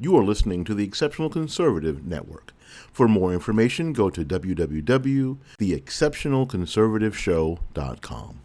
You are listening to the Exceptional Conservative Network. For more information, go to www.theexceptionalconservativeshow.com.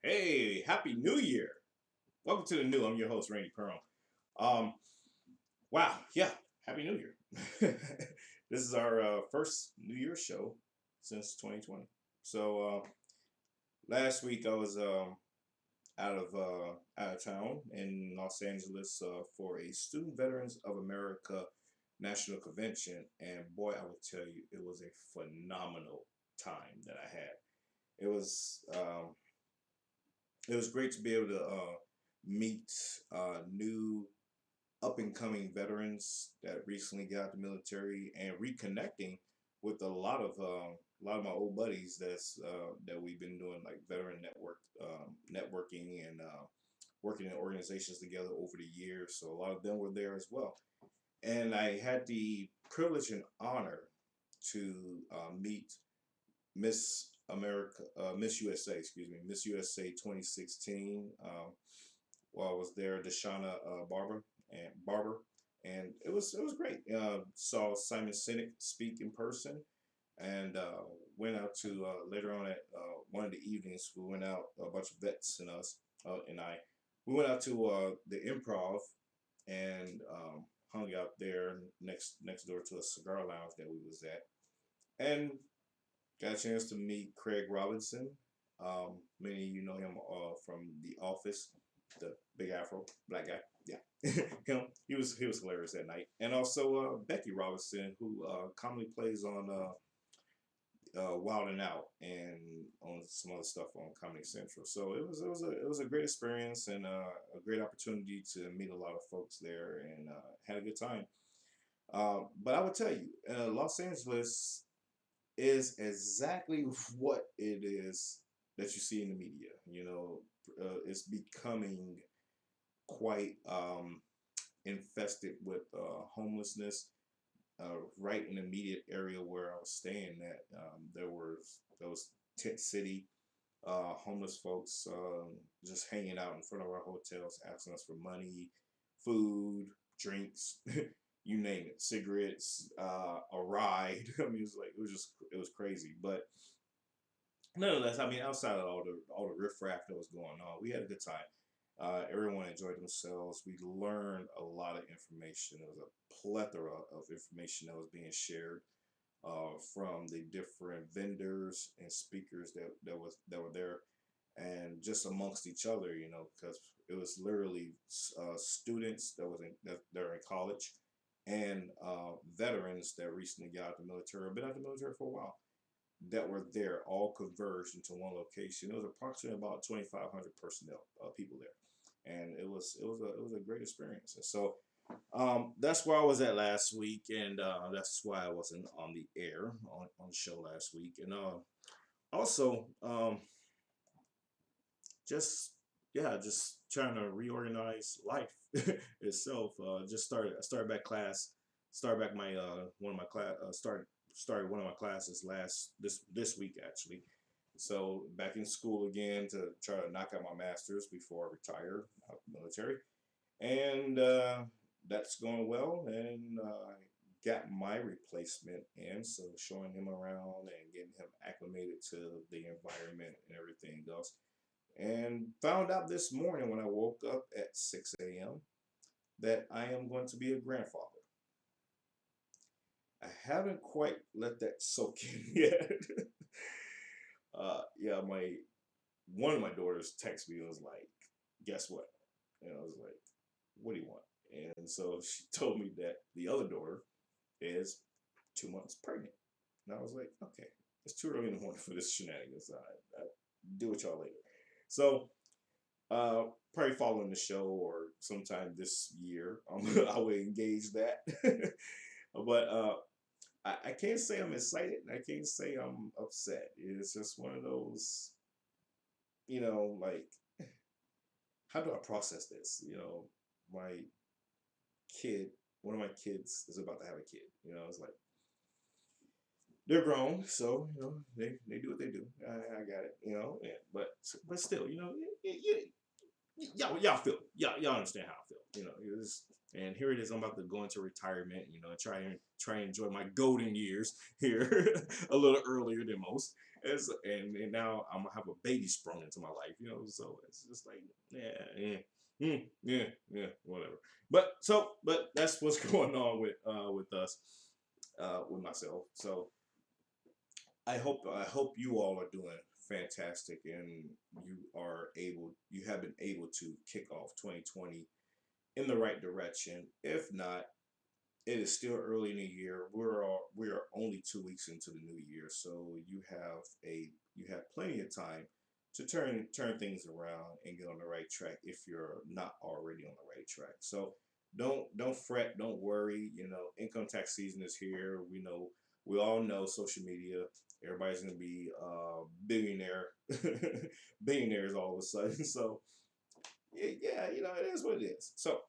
Hey, Happy New Year. Welcome to the new. I'm your host, Randy&April. Um, wow, yeah, Happy New Year. This is our first New Year's show since 2020. So last week I was out of town in Los Angeles for a Student Veterans of America National Convention, and boy, I would tell you, it was a phenomenal time that I had. It was um, it was great to be able to meet new up and coming veterans that recently got out the military and reconnecting with a lot of my old buddies that we've been doing like veteran networking and working in organizations together over the years. So a lot of them were there as well, and I had the privilege and honor to meet Miss USA, excuse me, Miss USA 2016. While I was there, Deshauna Barber, and it was great. Saw Simon Sinek speak in person, and went out to later on at one of the evenings. We went out, a bunch of vets and us and I. We went out to the Improv and hung out there next door to a cigar lounge that we was at, and got a chance to meet Craig Robinson. Many of you know him from The Office, the big Afro black guy. Yeah, he was hilarious that night, and also Becky Robinson, who commonly plays on Wild and Out and on some other stuff on Comedy Central. So it was a great experience and a great opportunity to meet a lot of folks there and had a good time. But I would tell you, Los Angeles is exactly what it is that you see in the media. It's becoming quite infested with homelessness. Right in the immediate area where I was staying at, there was tent city homeless folks just hanging out in front of our hotels, asking us for money, food, drinks, you name it, cigarettes, a ride. I mean, it was crazy. But nonetheless, I mean, outside of all the riffraff that was going on, we had a good time. Everyone enjoyed themselves. We learned a lot of information. There was a plethora of information that was being shared from the different vendors and speakers that were there, and just amongst each other, because it was literally students that are in college and veterans that recently got out of the military or been out of the military for a while that were there, all converged into one location. It was approximately about 2,500 personnel, people there, and it was a great experience. And so that's where I was at last week, and that's why I wasn't on the air on the show last week. And also, just trying to reorganize life itself. I started back my one of my class started one of my classes this week actually. So back in school again to try to knock out my master's before I retire out of the military, and that's going well. And got my replacement in, so showing him around and getting him acclimated to the environment and everything else. And found out this morning when I woke up at 6 a.m. that I am going to be a grandfather. I haven't quite let that soak in yet. Yeah, one of my daughters texted me and was like, "Guess what?" And I was like, "What do you want?" And so she told me that the other daughter is 2 months pregnant. And I was like, "Okay, it's too early in the morning for this shenanigans. I deal with y'all later." So, probably following the show or sometime this year, I will engage that. But I can't say I'm excited. I can't say I'm upset. It's just one of those, like, how do I process this? My one of my kids is about to have a kid. It's like, they're grown, so they do what they do. I got it, yeah, but still, y'all feel, y'all understand how I feel, and here it is. I'm about to go into retirement, and try and enjoy my golden years here a little earlier than most. And now I'm gonna have a baby sprung into my life, so it's just like, yeah, whatever. But that's what's going on with us, with myself. So I hope you all are doing fantastic, and you have been able to kick off 2020 in the right direction. If not, it is still early in the year. We are only 2 weeks into the new year, so you have plenty of time to turn things around and get on the right track if you're not already on the right track. So don't fret, don't worry. Income tax season is here. We all know social media. Everybody's gonna be billionaires all of a sudden. So yeah, it is what it is. So,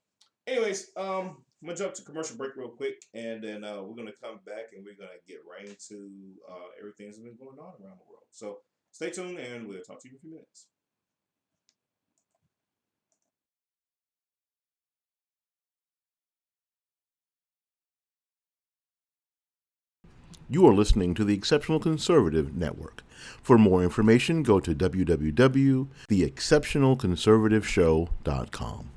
anyways, I'm gonna jump to commercial break real quick, and then we're gonna come back and we're gonna get right into everything that's been going on around the world. So stay tuned, and we'll talk to you in a few minutes. You are listening to the Exceptional Conservative Network. For more information, go to www.theexceptionalconservativeshow.com.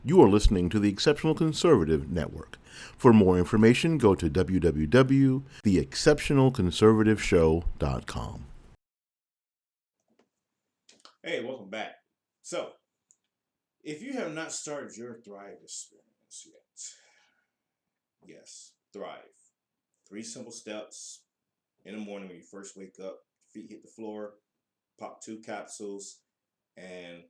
You are listening to the Exceptional Conservative Network. For more information, go to www.theexceptionalconservativeshow.com. Hey, welcome back. So, if you have not started your Thrive experience yet, yes, Thrive. 3 simple steps in the morning when you first wake up, feet hit the floor, pop 2 capsules, and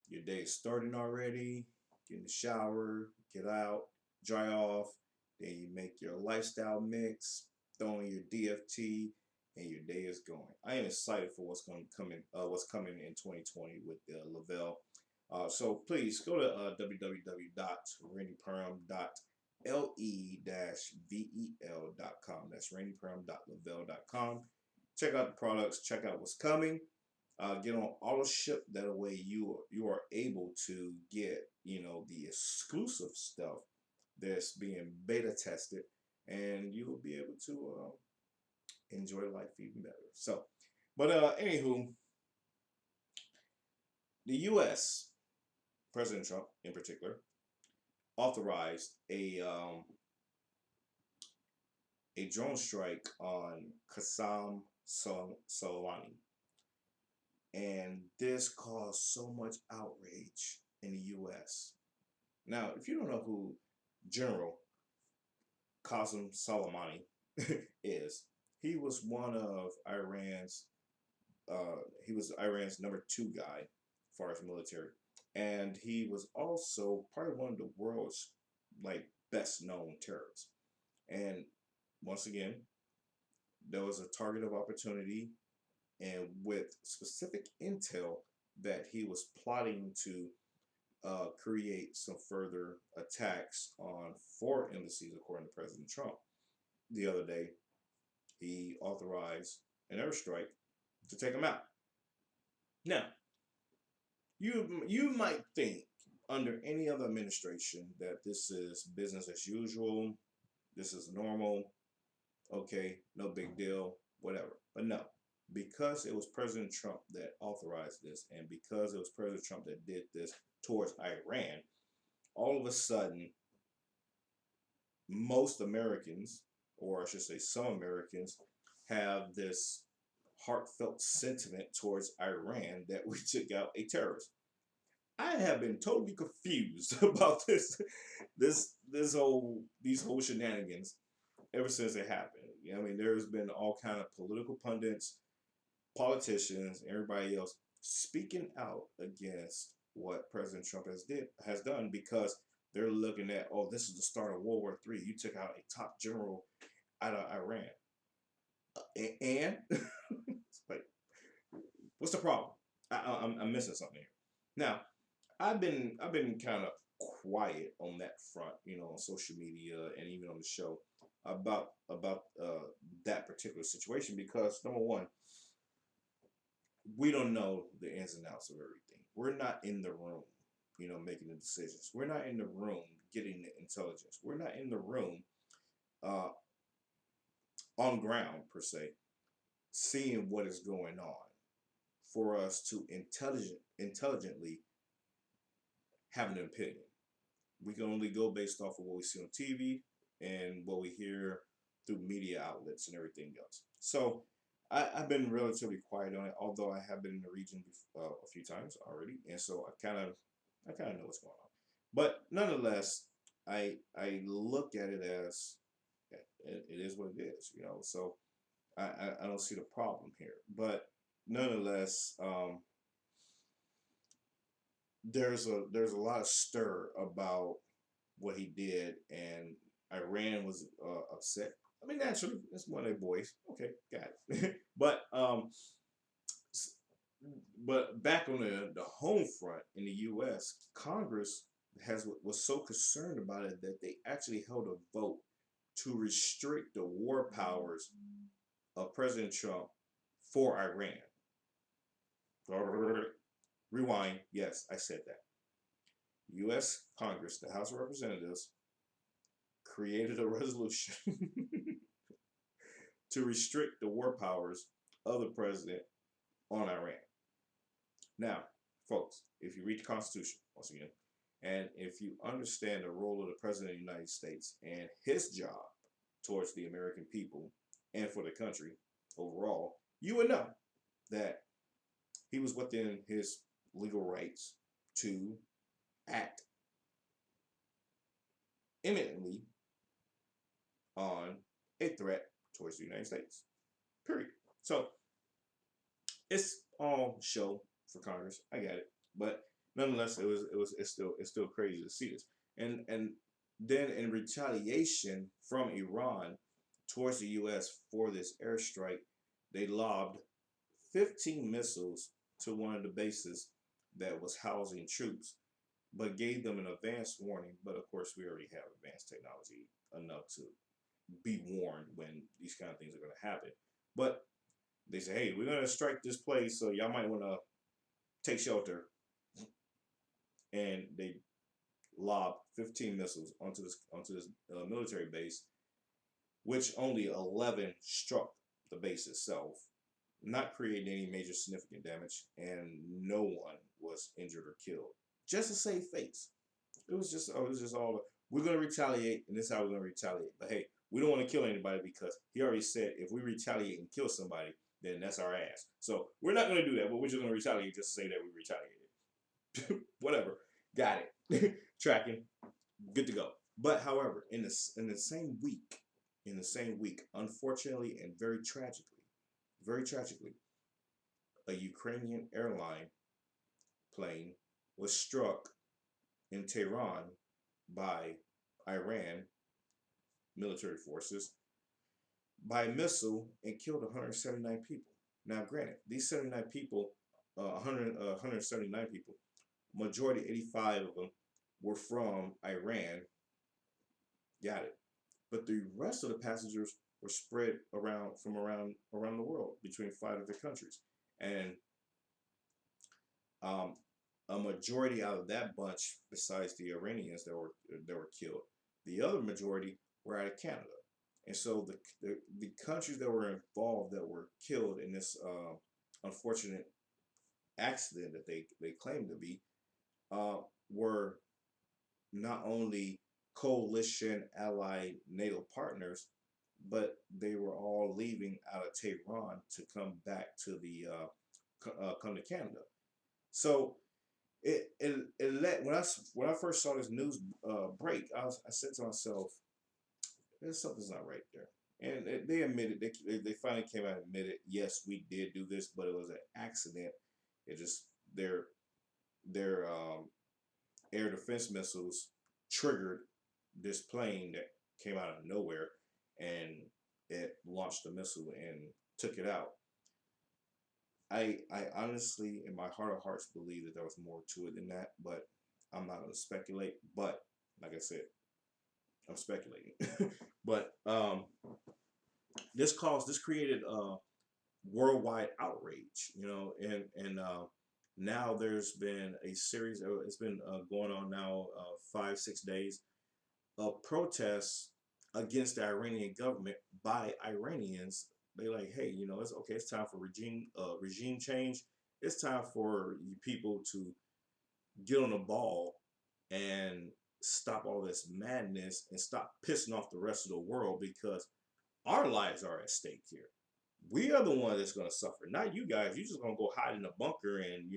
your day is starting already. Get in the shower, get out, dry off. Then you make your lifestyle mix, throw in your DFT, and your day is going. I am excited for what's going to come in, what's coming in 2020 with Lavelle. So please go to www.randyperm.le-vel.com. That's randyperm.lavelle.com. Check out the products. Check out what's coming. Get on auto ship. That way you are able to get the exclusive stuff that's being beta tested, and you will be able to enjoy life even better. So, but anywho, the U.S. President Trump, in particular, authorized a drone strike on Qasem Soleimani, and this caused so much outrage in the U.S. Now, if you don't know who General Qasem Soleimani is, he was one of Iran's. He was Iran's #2 guy, as far as military, and he was also probably one of the world's best known terrorists. And once again, there was a target of opportunity, and with specific intel that he was plotting to create some further attacks on 4 embassies, according to President Trump. The other day, he authorized an airstrike to take him out. Now, you might think under any other administration that this is business as usual, this is normal, okay, no big deal, whatever. But no, because it was President Trump that authorized this, and because it was President Trump that did this towards Iran, all of a sudden, most Americans, or I should say some Americans, have this heartfelt sentiment towards Iran that we took out a terrorist. I have been totally confused about these whole shenanigans ever since it happened. I mean, there's been all kind of political pundits, politicians, everybody else speaking out against what President Trump has done, because they're looking at, oh, this is the start of World War III. You took out a top general out of Iran, and it's like, what's the problem? I'm missing something here. Now, I've been kind of quiet on that front, on social media and even on the show about that particular situation, because number one, we don't know the ins and outs of everything. We're not in the room, making the decisions. We're not in the room getting the intelligence. We're not in the room on ground per se, seeing what is going on for us to intelligently have an opinion. We can only go based off of what we see on TV and what we hear through media outlets and everything else. So I've been relatively quiet on it, although I have been in the region a few times already, and so I kind of know what's going on. But nonetheless, I look at it as it is what it is, So I don't see the problem here. But nonetheless, there's a lot of stir about what he did, and Iran was upset. I mean, naturally, it's one of their boys. Okay, got it. But back on the home front in the U.S., Congress was so concerned about it that they actually held a vote to restrict the war powers of President Trump for Iran. Rewind. Yes, I said that. U.S. Congress, the House of Representatives, created a resolution to restrict the war powers of the president on Iran. Now, folks, if you read the Constitution, once again, And if you understand the role of the President of the United States and his job towards the American people and for the country overall, you would know that he was within his legal rights to act imminently on a threat towards the United States. Period. So it's all show for Congress. I get it, but nonetheless, it's still crazy to see this. And then in retaliation from Iran towards the U.S. for this airstrike, they lobbed 15 missiles to one of the bases that was housing troops, but gave them an advance warning. But of course, we already have advanced technology enough to be warned when these kind of things are going to happen. But they say, hey, we're going to strike this place, so y'all might want to take shelter. And they lobbed 15 missiles onto this military base, which only 11 struck the base itself, not creating any major significant damage, and no one was injured or killed. Just to save face. It was just all, we're going to retaliate, and this is how we're going to retaliate. But hey, we don't want to kill anybody because he already said if we retaliate and kill somebody, then that's our ass. So we're not going to do that, but we're just going to retaliate just to say that we retaliated. Whatever. Got it. Tracking. Good to go. But however, in the same week, unfortunately and very tragically, a Ukrainian airline plane was struck in Tehran by Iran military forces by a missile and killed 179 people. Now, granted, these 79 people, 179 people, majority 85 of them were from Iran. Got it. But the rest of the passengers were spread around the world between 5 different countries, and um, a majority out of that bunch, besides the Iranians that were killed, the other majority were out of Canada. And so the countries that were involved that were killed in this unfortunate accident that they claimed to be uh, were not only coalition allied NATO partners, but they were all leaving out of Tehran to come back to the come to Canada. So it let when I first saw this news break, I said to myself, "There's something's not right there." And they admitted they finally came out and admitted, yes, we did do this, but it was an accident. It just their air defense missiles triggered this plane that came out of nowhere, and it launched the missile and took it out. I honestly, in my heart of hearts, believe that there was more to it than that, but I'm not going to speculate. But like I said, I'm speculating. But this created worldwide outrage, and now there's been a series. It's been going on now 5 6 days of protests against the Iranian government by Iranians. They like, hey, it's okay. It's time for regime change. It's time for you people to get on the ball and stop all this madness and stop pissing off the rest of the world because our lives are at stake here. We are the one that's going to suffer, not you guys. You're just going to go hide in a bunker and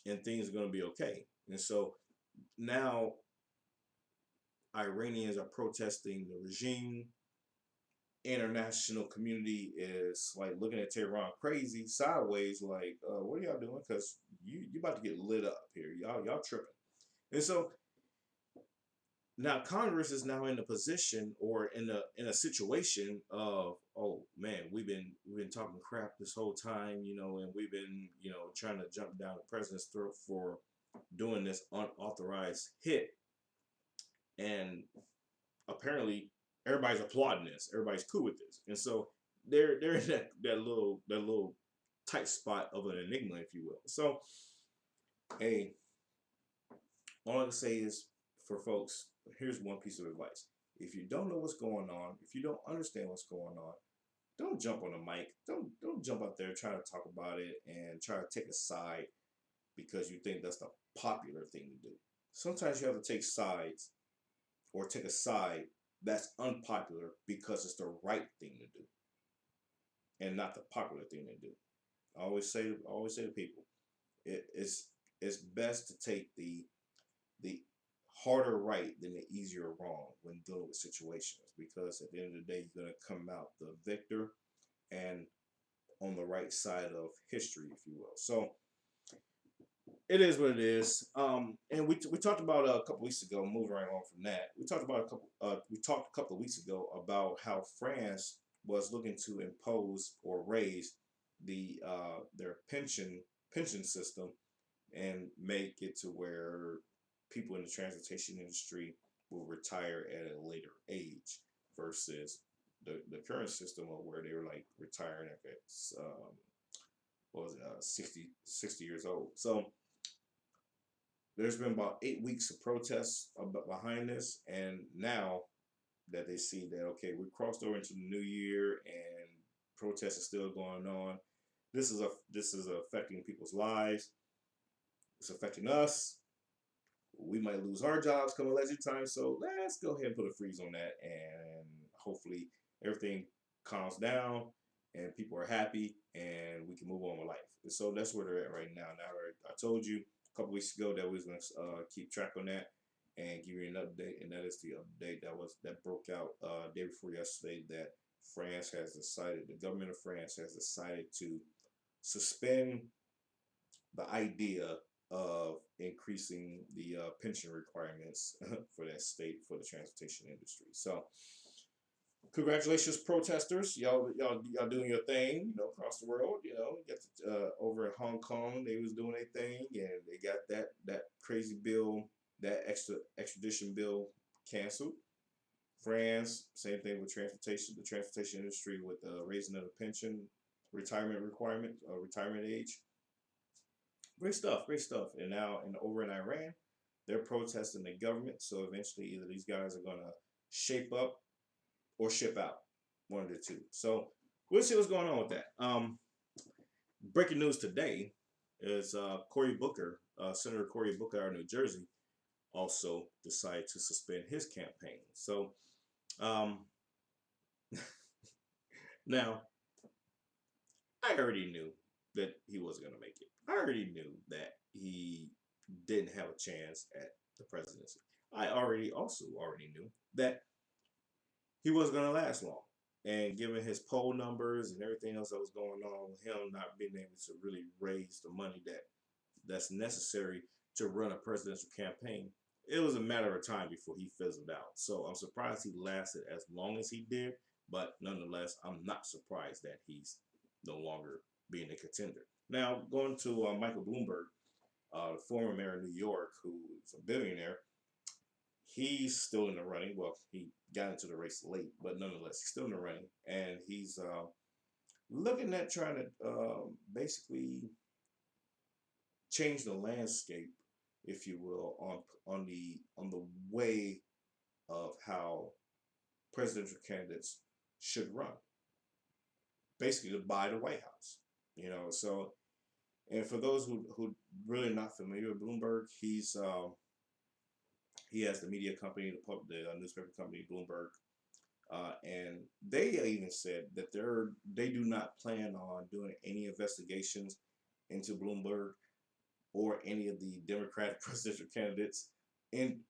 and things are going to be okay. And so now Iranians are protesting the regime. International community is like looking at Tehran crazy sideways, like, what are y'all doing? Because you about to get lit up here. Y'all tripping. And so now Congress is now in a position or in a situation of, oh man, we've been talking crap this whole time, and we've been trying to jump down the president's throat for doing this unauthorized hit, and apparently everybody's applauding this. Everybody's cool with this, and so they're in that little tight spot of an enigma, if you will. So, hey, all I can say is for folks, here's one piece of advice: if you don't know what's going on, if you don't understand what's going on, don't jump on the mic. Don't jump out there trying to talk about it and try to take a side because you think that's the popular thing to do. sometimes you have to take sides or take a side that's unpopular because it's the right thing to do and not the popular thing to do. I always say to people, it's best to take the harder right than the easier wrong when dealing with situations, because at the end of the day you're going to come out the victor and on the right side of history, if you will. So it is what it is. And we talked about a couple weeks ago. Moving right on from that, we talked about a couple. We talked a couple of weeks ago about how France was looking to impose or raise their pension system and make it to where people in the transportation industry will retire at a later age versus the current system of where they were like retiring at what was it, 60 years old. So there's been about 8 weeks of protests behind this, and now that they see that okay, we crossed over into the new year and protests are still going on, this is affecting people's lives. It's affecting us. We might lose our jobs come election time, so let's go ahead and put a freeze on that, and hopefully everything calms down and people are happy and we can move on with life. And so that's where they're at right now. Now I told you a couple weeks ago that we was going to keep track on that and give you an update, and that is the update that broke out day before yesterday, that the government of France has decided to suspend the idea of increasing the pension requirements for that state for the transportation industry. So, congratulations, protesters! Y'all doing your thing, across the world. Over in Hong Kong, they was doing their thing, and they got that crazy bill, that extradition bill, canceled. France, same thing with the transportation industry with raising of the pension retirement requirement, retirement age. Great stuff, great stuff. And now over in Iran, they're protesting the government. So eventually, either these guys are gonna shape up or ship out, one of the two. So we'll see what's going on with that. Breaking news today is Cory Booker, Senator Cory Booker out of New Jersey, also decided to suspend his campaign. So um, now I already knew that he wasn't going to make it. I already knew that he didn't have a chance at the presidency. I already knew that he wasn't going to last long. And given his poll numbers and everything else that was going on, him not being able to really raise the money that's necessary to run a presidential campaign, it was a matter of time before he fizzled out. So I'm surprised he lasted as long as he did, but nonetheless, I'm not surprised that he's no longer being a contender. Now, going to Michael Bloomberg, the former mayor of New York, who is a billionaire, he's still in the running. Well, he got into the race late, but nonetheless, he's still in the running, and he's looking at trying to basically change the landscape, if you will, on the way of how presidential candidates should run. Basically, to buy the White House. So, and for those who really not familiar with Bloomberg, he has the media company, the newspaper company Bloomberg, and they even said that they do not plan on doing any investigations into Bloomberg or any of the Democratic presidential candidates. In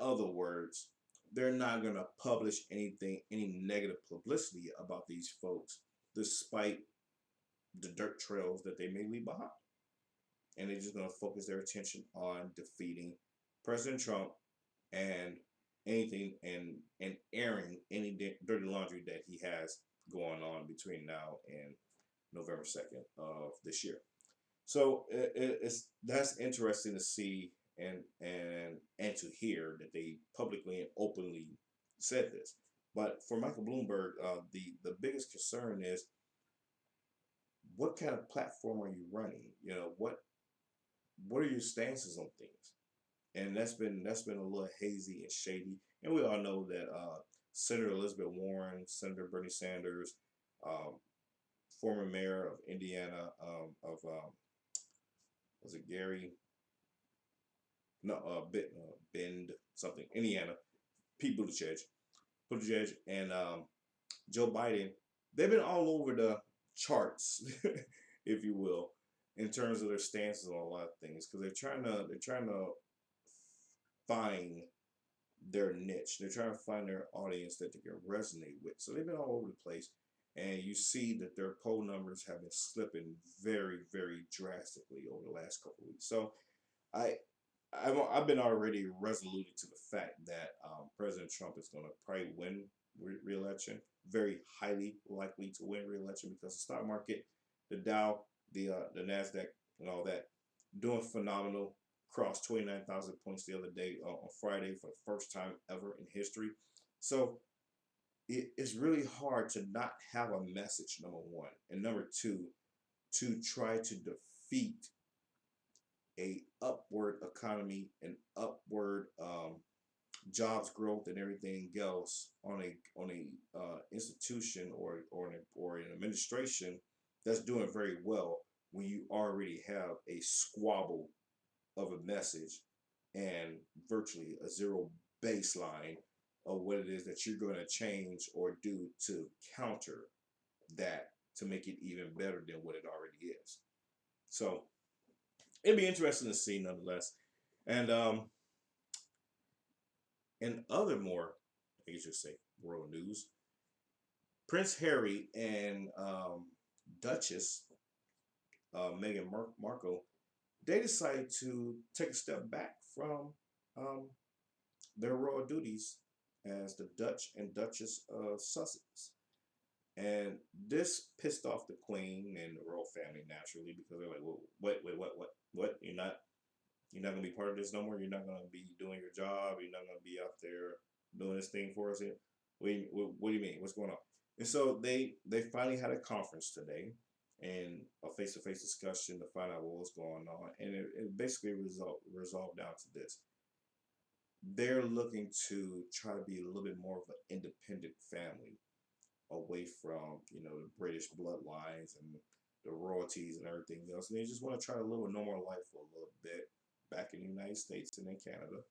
other words, they're not going to publish any negative publicity about these folks, despite the dirt trails that they may leave behind. And they're just going to focus their attention on defeating President Trump and anything and airing any dirty laundry that he has going on between now and November 2nd of this year. So that's interesting to see and to hear that they publicly and openly said this. But for Michael Bloomberg, the biggest concern is, what kind of platform are you running? What are your stances on things? And that's been a little hazy and shady. And we all know that Senator Elizabeth Warren, Senator Bernie Sanders, former mayor of Indiana, was it Gary? no, Bend something, Indiana, Pete Buttigieg, and Joe Biden. They've been all over the charts, if you will, in terms of their stances on a lot of things, because they're trying to find their niche. They're trying to find their audience that they can resonate with. So they've been all over the place, and you see that their poll numbers have been slipping very, very drastically over the last couple of weeks. So I I've been already resoluted to the fact that President Trump is going to probably win re-election, very highly likely to win re-election, because the stock market, the Dow, the Nasdaq, and all that, doing phenomenal. Crossed 29,000 points the other day on Friday for the first time ever in history. So it's really hard to not have a message, number one, and number two, to try to defeat a upward economy and upward jobs growth and everything else on a institution or an administration that's doing very well, when you already have a squabble of a message and virtually a zero baseline of what it is that you're going to change or do to counter that, to make it even better than what it already is. So it'd be interesting to see nonetheless. And in other more, I guess you say, world news, Prince Harry and Duchess Meghan Markle, they decided to take a step back from their royal duties as the Dutch and Duchess of Sussex. And this pissed off the Queen and the royal family naturally, because they're like, well, what? You're not gonna be part of this no more. You're not gonna be doing your job. You're not gonna be out there doing this thing for us here. What do you mean? What's going on? And so they finally had a conference today, and a face-to-face discussion to find out what was going on, and it basically resolved down to this: they're looking to try to be a little bit more of an independent family, away from the British bloodlines and the royalties and everything else. And they just want to try to live a normal life for a little bit back in the United States and in Canada.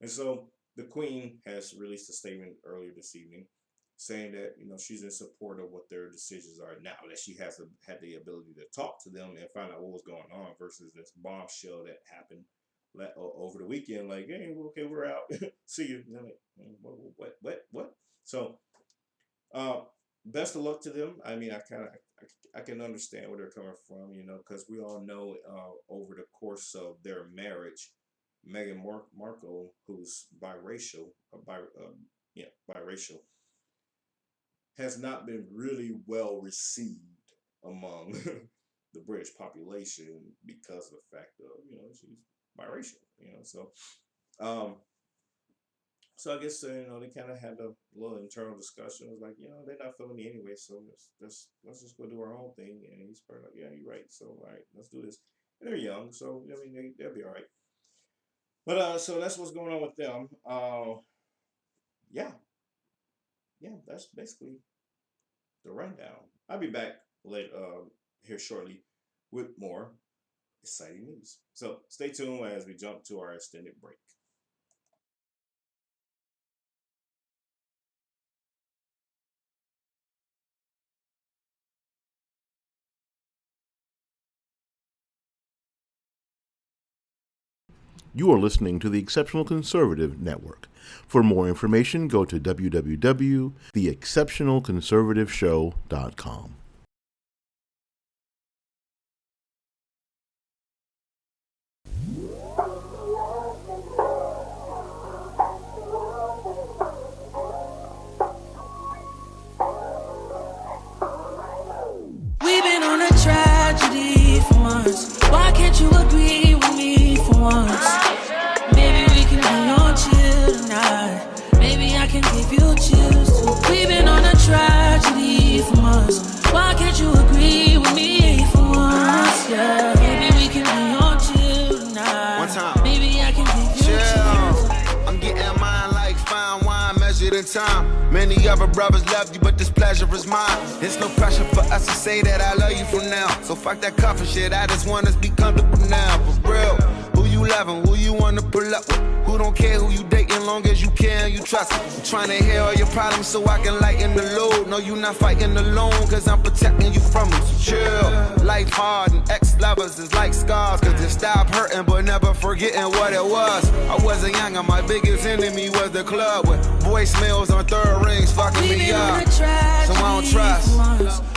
And so the Queen has released a statement earlier this evening saying that she's in support of what their decisions are now, that she has had the ability to talk to them and find out what was going on, versus this bombshell that happened over the weekend, like, hey, okay, we're out, see you. And I'm like, what? So best of luck to them. I mean, I can understand where they're coming from, because we all know over the course of their marriage, Meghan Markle, who's biracial, has not been really well received among the British population, because of the fact of she's biracial. So I guess they kind of had a little internal discussion. It was like, they're not feeling me anyway, so let's just go do our own thing. And he's probably like, yeah, you're right. So all right, let's do this. And they're young, so I mean they'll be all right. But so that's what's going on with them. Yeah, that's basically the rundown. I'll be back later here shortly with more exciting news. So stay tuned as we jump to our extended break. You are listening to the Exceptional Conservative Network. For more information, go to www.theexceptionalconservativeshow.com. We've been on a tragedy for once. Why can't you agree with me for once? Maybe we can be on chill tonight. Maybe I can give you chills too. We've been on a tragedy for once. Why can't you agree with me for once? Yeah. Maybe we can be on chill tonight. One time. Maybe I can give you chills. I'm getting mine like fine wine measured in time. Many other brothers love you, but this pleasure is mine. It's no pressure for us to say that I love you from now. So fuck that coffee shit, I just want us to be comfortable now. For real, who you you loving? Who you wanna pull up with? Who don't care who you dating, long as you care and you trust. I'm trying to hear all your problems so I can lighten the load. No, you not fighting alone, cause I'm protecting you from them. So chill. Life hard and ex-lovers is like scars, cause they stop hurting but never forgetting what it was. I wasn't young and my biggest enemy was the club with voicemails on third rings fucking me up. So I don't trust.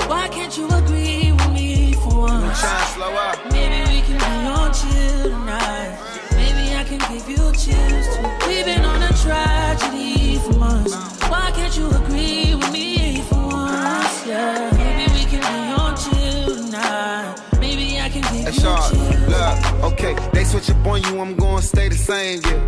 Why can't you agree with me for once? I'm trying to slow up. Maybe we can be on chill tonight. Maybe I can give you chills too. We've been on a tragedy for months. Why can't you agree with me for once? Yeah, maybe we can be on chill tonight. Maybe I can give you chills. Look, okay, they switch up on you, I'm gonna stay the same, yeah.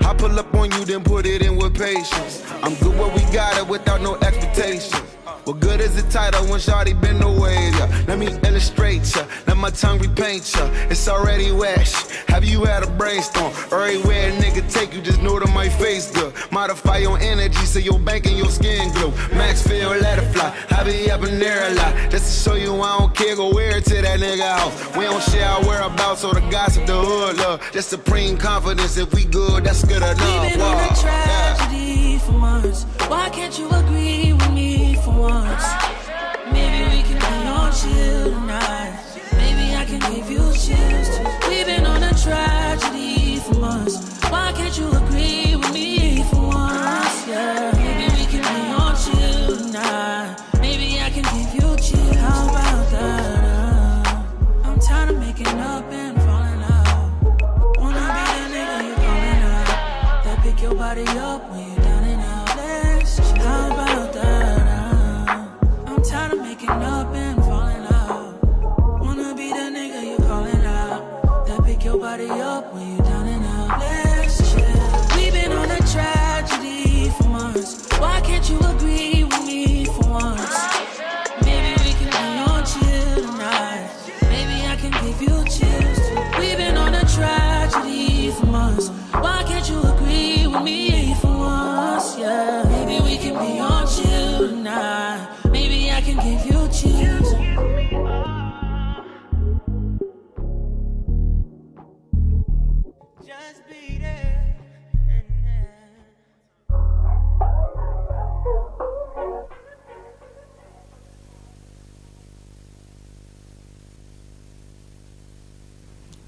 I pull up on you, then put it in with patience. I'm good where we got it without no expectations. What good is the title when shawty been away? Yeah. Let me illustrate ya, let my tongue repaint ya. It's already wet. Have you had a brainstorm? Everywhere a nigga take you, just know that my face good. Modify your energy so your bank and your skin glow. Max feel, let it fly. I be up in there a lot. Just to show you I don't care, go wear it to that nigga house. We don't share our whereabouts or the gossip, the hood love. Just supreme confidence, if we good, that's good enough. We've been on a tragedy for months. Why can't you agree with me for once? Maybe we can be on chill tonight. Maybe I can give you chills too. We've been on a tragedy for months. Why can't you agree with me for once? Yeah, maybe we can be on chill tonight. Maybe I can give you chills. How about that? I'm tired of making up and falling out. Wanna be the nigga you calling out, that pick your body up when you're down and out. Let's chill. How about that? Tired of making up and falling out. Wanna be the nigga you calling out, that pick your body up when you down and out. Let's chill. We've been on a tragedy for months. Why can't you agree with me for once? Maybe we can be on chill tonight. Maybe I can give you chills too. We've been on a tragedy for months. Why can't you agree with me for once? Yeah, maybe we can be on chill tonight. Maybe I can give you chills. Just be there.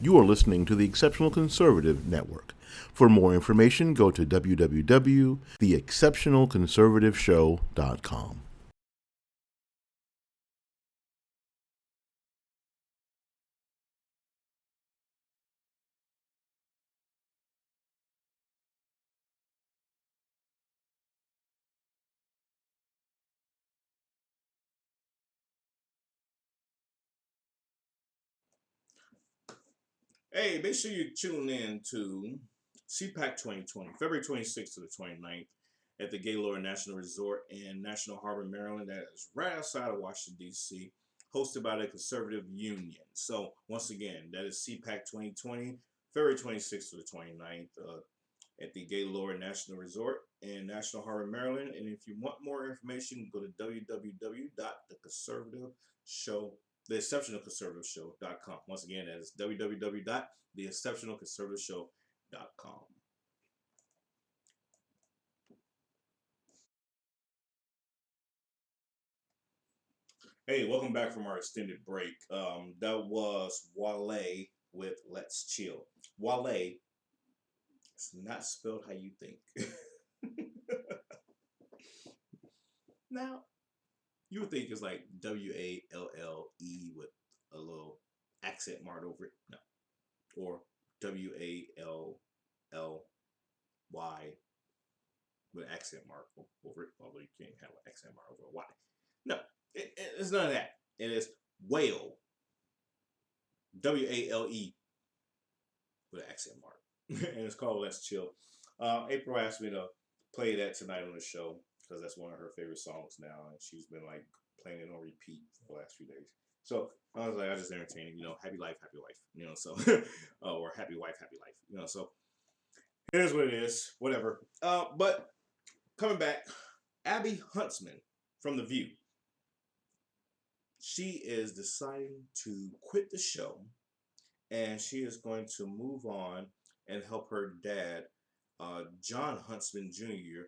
You are listening to the Exceptional Conservative Network. For more information, go to www.theexceptionalconservativeshow.com. Hey, make sure you tune in to CPAC 2020, February 26th to the 29th at the Gaylord National Resort in National Harbor, Maryland. That is right outside of Washington, D.C., hosted by the Conservative Union. So, once again, that is CPAC 2020, February 26th to the 29th at the Gaylord National Resort in National Harbor, Maryland. And if you want more information, go to theexceptionalconservativeshow.com. Once again, that is www.theexceptionalconservativeshow.com. Hey, welcome back from our extended break. That was Wale with Let's Chill. Wale is not spelled how you think. Now, you would think it's like W-A-L-L-E with a little accent mark over it. No. Or W-A-L-L-Y with accent mark over it. Although you can't have an accent mark over a Y. No, it's none of that. It is whale. W-A-L-E with an accent mark. And it's called Let's Chill. April asked me to play that tonight on the show because that's one of her favorite songs now, and she's been like playing it on repeat for the last few days. So I was like, I just entertaining, happy life, so or happy wife, happy life, so it is what it is, whatever. But coming back, Abby Huntsman from The View. She is deciding to quit the show and she is going to move on and help her dad, John Huntsman Jr.,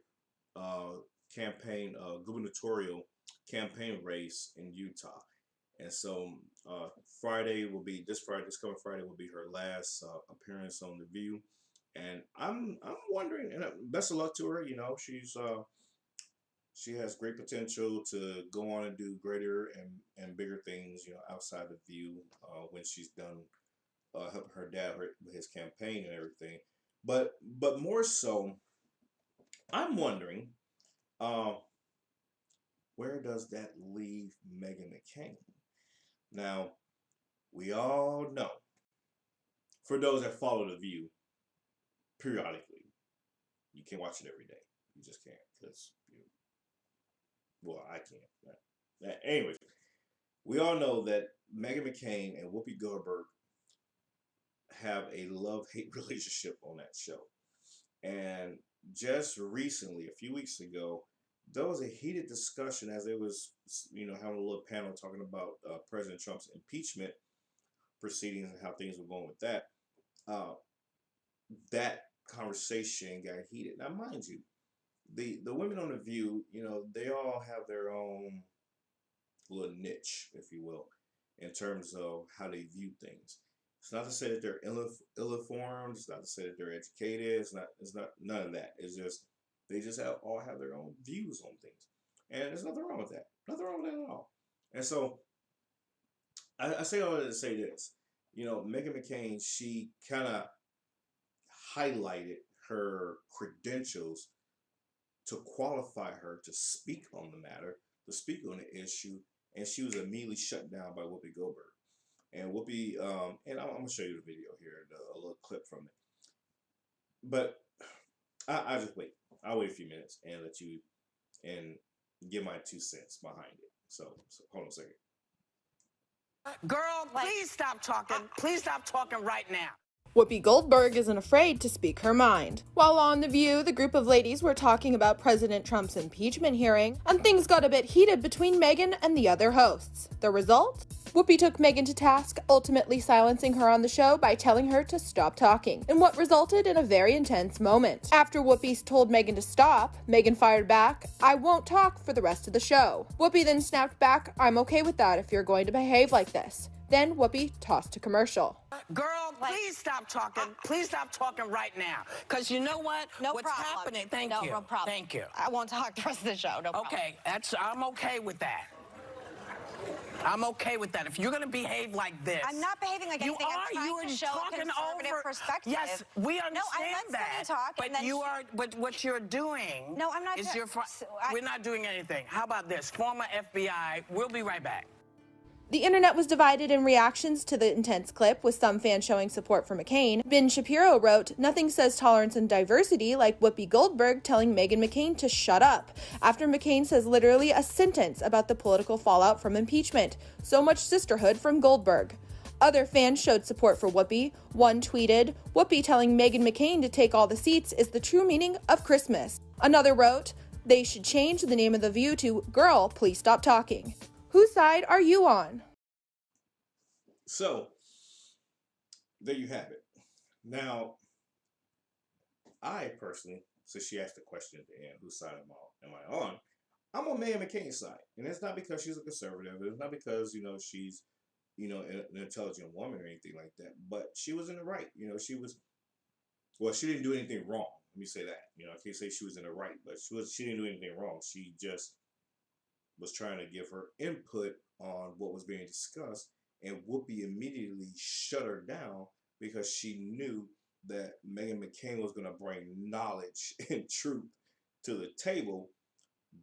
campaign gubernatorial campaign race in Utah. And so this coming Friday will be her last appearance on The View, and I'm wondering, and best of luck to her. You know, she has great potential to go on and do greater and bigger things. You know, outside The View, when she's done helping her dad with his campaign and everything. But more so, I'm wondering, uh, where does that leave Meghan McCain? Now, we all know, for those that follow The View periodically, you can't watch it every day. You just can't, because well, I can't. Anyways, we all know that Meghan McCain and Whoopi Goldberg have a love-hate relationship on that show. And just recently, a few weeks ago, there was a heated discussion as they was, having a little panel talking about President Trump's impeachment proceedings and how things were going with that. That conversation got heated. Now, mind you, the women on The View, they all have their own little niche, if you will, in terms of how they view things. It's not to say that they're ill-informed. It's not to say that they're educated. It's not none of that. It's just they just all have their own views on things, and there's nothing wrong with that. Nothing wrong with that at all. And so I say all that to say this. Meghan McCain, she kind of highlighted her credentials to qualify her to speak on the matter, to speak on the issue, and she was immediately shut down by Whoopi Goldberg. And Whoopi, and I'm gonna show you the video here, a little clip from it. But I just wait. I'll wait a few minutes and let you and give my 2 cents behind it. So hold on a second. Girl, please stop talking. Please stop talking right now. Whoopi Goldberg isn't afraid to speak her mind. While on The View, the group of ladies were talking about President Trump's impeachment hearing, and things got a bit heated between Meghan and the other hosts. The result? Whoopi took Meghan to task, ultimately silencing her on the show by telling her to stop talking, in what resulted in a very intense moment. After Whoopi told Meghan to stop, Meghan fired back, "I won't talk for the rest of the show." Whoopi then snapped back, "I'm okay with that if you're going to behave like this." Then Whoopi tossed to commercial. Girl, please stop talking. Please stop talking right now. Because you know what? No What's problem. happening? Thank you. No problem. Thank you. I won't talk the rest of the show. No problem. Okay, I'm okay with that. I'm okay with that. If you're going to behave like this. I'm not behaving like anything. I'm trying to show a conservative perspective. Yes, we understand let's that. let me talk, but and then but what you're doing. No, I'm not. We're not doing anything. How about this? Former FBI. We'll be right back. The internet was divided in reactions to the intense clip, with some fans showing support for McCain. Ben Shapiro wrote, "Nothing says tolerance and diversity like Whoopi Goldberg telling Meghan McCain to shut up," after McCain says literally a sentence about the political fallout from impeachment. So much sisterhood from Goldberg. Other fans showed support for Whoopi. One tweeted, "Whoopi telling Meghan McCain to take all the seats is the true meaning of Christmas." Another wrote, "They should change the name of The View to Girl, Please Stop Talking." Whose side are you on? So, there you have it. Now, I personally, since she asked the question at the end, whose side am I on? I'm on Meghan McCain's side. And it's not because she's a conservative. It's not because, she's, an intelligent woman or anything like that. But she was in the right. She didn't do anything wrong. Let me say that. I can't say she was in the right, but she didn't do anything wrong. She just was trying to give her input on what was being discussed, and Whoopi immediately shut her down because she knew that Meghan McCain was going to bring knowledge and truth to the table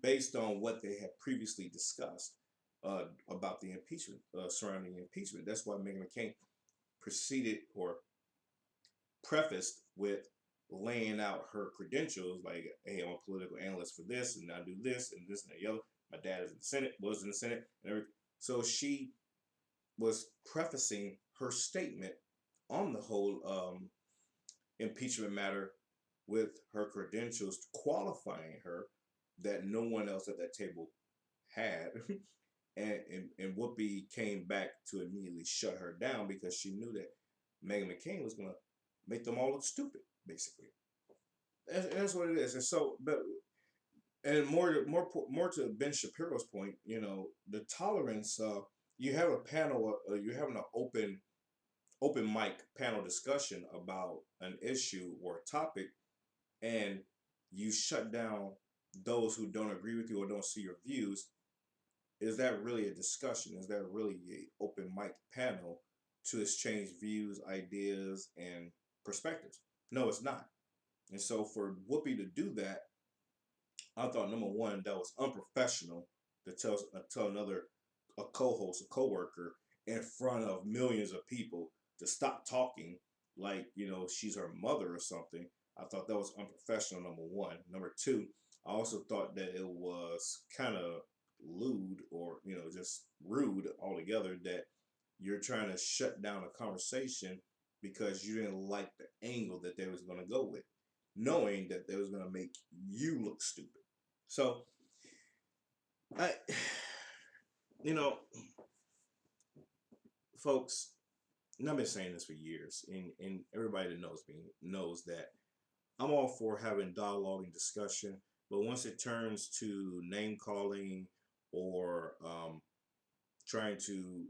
based on what they had previously discussed about the impeachment, surrounding the impeachment. That's why Meghan McCain proceeded or prefaced with laying out her credentials, like, "Hey, I'm a political analyst for this, and I do this and this and the other. My dad is in the Senate, was in the Senate, and everything." So she was prefacing her statement on the whole impeachment matter with her credentials, qualifying her that no one else at that table had. and Whoopi came back to immediately shut her down because she knew that Meghan McCain was going to make them all look stupid, basically. That's what it is. And so, but and more to Ben Shapiro's point, the tolerance. You have a panel. You're having an open mic panel discussion about an issue or a topic, and you shut down those who don't agree with you or don't see your views. Is that really a discussion? Is that really an open mic panel to exchange views, ideas, and perspectives? No, it's not. And so for Whoopi to do that, I thought, number one, that was unprofessional to tell a co-host, a coworker, in front of millions of people to stop talking like she's her mother or something. I thought that was unprofessional. Number one. Number two, I also thought that it was kind of lewd or just rude altogether that you're trying to shut down a conversation because you didn't like the angle that they was going to go with, knowing that they was going to make you look stupid. So, I, folks, and I've been saying this for years, and everybody that knows me knows that I'm all for having dialogue and discussion, but once it turns to name calling or trying to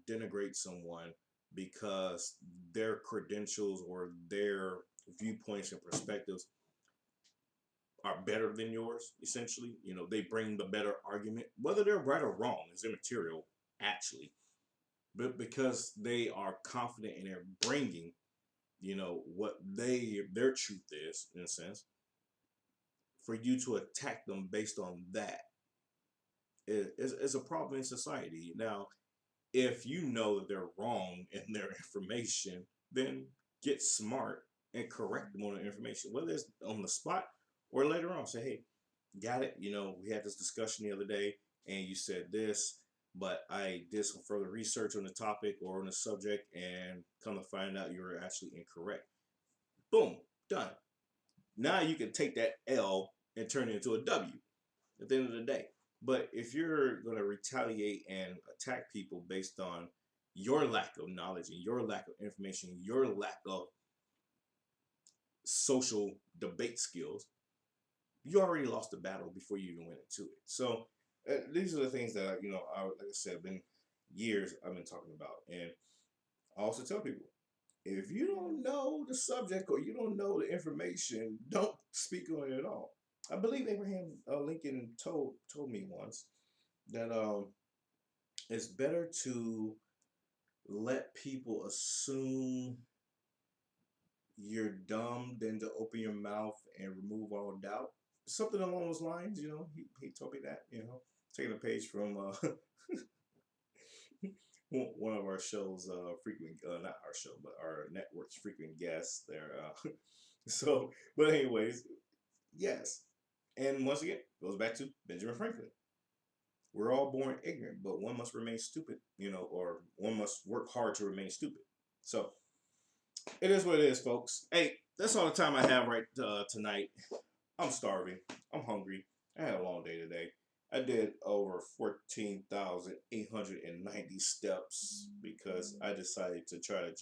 denigrate someone because their credentials or their viewpoints and perspectives are better than yours, essentially. They bring the better argument. Whether they're right or wrong is immaterial, actually. But because they are confident in their bringing, what their truth is, in a sense, for you to attack them based on that is a problem in society. Now, if you know that they're wrong in their information, then get smart and correct them on the information, whether it's on the spot or later on. Say, hey, got it. We had this discussion the other day and you said this, but I did some further research on the topic or on the subject and come to find out you were actually incorrect. Boom, done. Now you can take that L and turn it into a W at the end of the day. But if you're going to retaliate and attack people based on your lack of knowledge and your lack of information, your lack of social debate skills, you already lost the battle before you even went into it. So these are the things that, like I said, been years I've been talking about. And I also tell people, if you don't know the subject or you don't know the information, don't speak on it at all. I believe Abraham Lincoln told me once that it's better to let people assume you're dumb than to open your mouth and remove all doubt. Something along those lines, he told me that, taking a page from one of our shows, frequent, not our show, but our network's frequent guests there. So, but anyways, yes. And once again, goes back to Benjamin Franklin. We're all born ignorant, but one must remain stupid, or one must work hard to remain stupid. So it is what it is, folks. Hey, that's all the time I have right tonight. I'm starving. I'm hungry. I had a long day today. I did over 14,890 steps because I decided to try to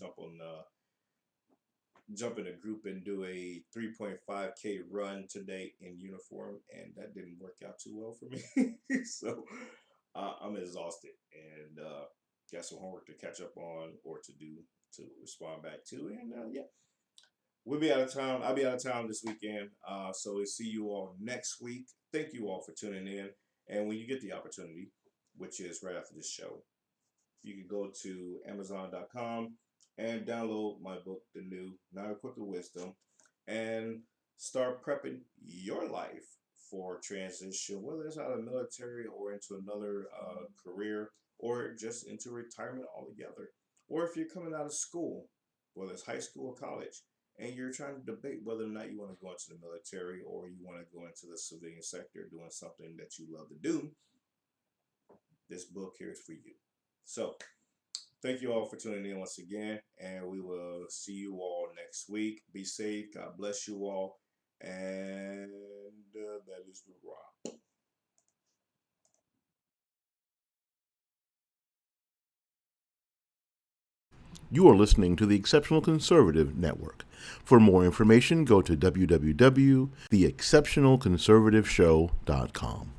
jump in a group and do a 3.5K run today in uniform, and that didn't work out too well for me. So I'm exhausted and got some homework to catch up on or to respond back to. And yeah, we'll be out of town. I'll be out of town this weekend. So we'll see you all next week. Thank you all for tuning in. And when you get the opportunity, which is right after this show, you can go to Amazon.com and download my book, The New Now Equipped with Wisdom, and start prepping your life for transition, whether it's out of the military or into another career or just into retirement altogether. Or if you're coming out of school, whether it's high school or college, and you're trying to debate whether or not you want to go into the military or you want to go into the civilian sector doing something that you love to do, this book here is for you. So, thank you all for tuning in once again, and we will see you all next week. Be safe. God bless you all. And that is the rock. You are listening to the Exceptional Conservative Network. For more information, go to www.theexceptionalconservativeshow.com.